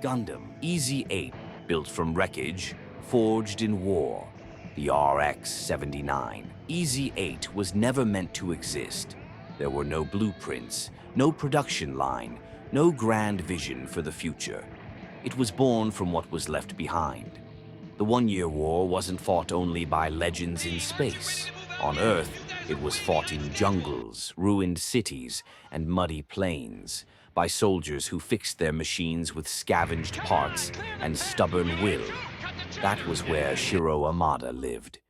Gundam EZ-8, built from Wreckage, forged in war. The RX-79. EZ-8 was never meant to exist. There were no blueprints, no production line, no grand vision for the future. It was born from what was left behind. The One-Year War wasn't fought only by legends in space. On Earth, it was fought in jungles, ruined cities, and muddy plains, by soldiers who fixed their machines with scavenged parts and stubborn will. That was where Shiro Amada lived.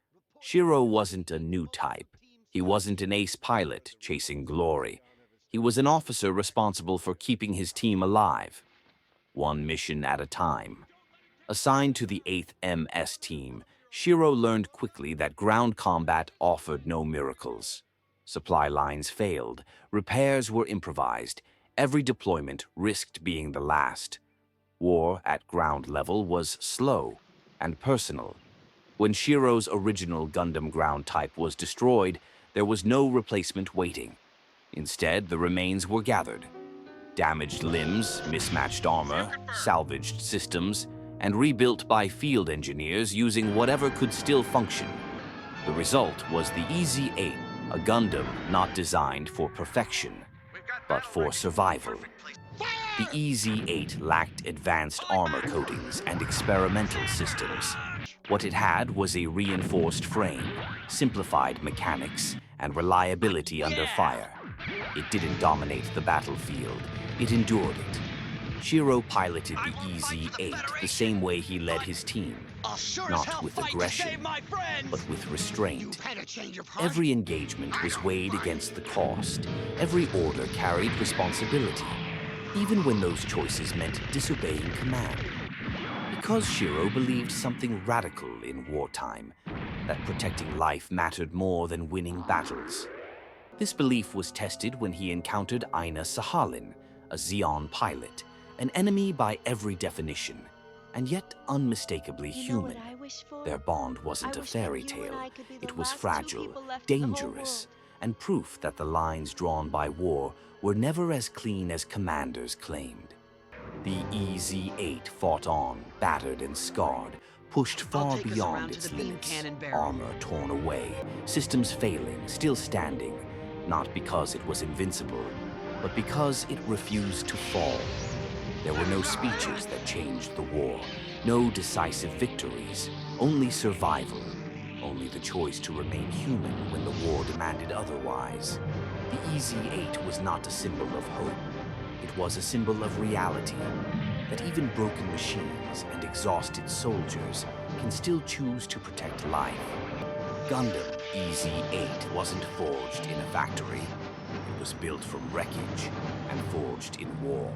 Shiro wasn't a new type. He wasn't an ace pilot chasing glory. He was an officer responsible for keeping his team alive, one mission at a time. Assigned to the 8th MS team, Shiro learned quickly that ground combat offered no miracles. Supply lines failed, repairs were improvised, every deployment risked being the last. War at ground level was slow and personal. When Shiro's original Gundam ground type was destroyed, there was no replacement waiting. Instead, the remains were gathered. Damaged limbs, mismatched armor, salvaged systems, and rebuilt by field engineers using whatever could still function. The result was the EZ-8, a Gundam not designed for perfection, but for survival. The EZ-8 lacked advanced armor coatings and experimental systems. What it had was a reinforced frame, simplified mechanics, and reliability under fire. It didn't dominate the battlefield, it endured it. Shiro piloted the EZ-8 the same way he led his team, not with aggression, but with restraint. Every engagement was weighed against the cost. Every order carried responsibility, even when those choices meant disobeying command. Because Shiro believed something radical in wartime, that protecting life mattered more than winning battles. This belief was tested when he encountered Aina Sahalin, a Zeon pilot, an enemy by every definition, and yet unmistakably human. Their bond wasn't a fairy tale. It was fragile, dangerous, and proof that the lines drawn by war were never as clean as commanders claimed. The EZ-8 fought on, battered and scarred, pushed far beyond its limits, armor torn away, systems failing, still standing, not because it was invincible, but because it refused to fall. There were no speeches that changed the war, no decisive victories, only survival, only the choice to remain human when the war demanded otherwise. The EZ-8 was not a symbol of hope. It was a symbol of reality, that even broken machines and exhausted soldiers can still choose to protect life. Gundam EZ-8 wasn't forged in a factory. It was built from wreckage and forged in war.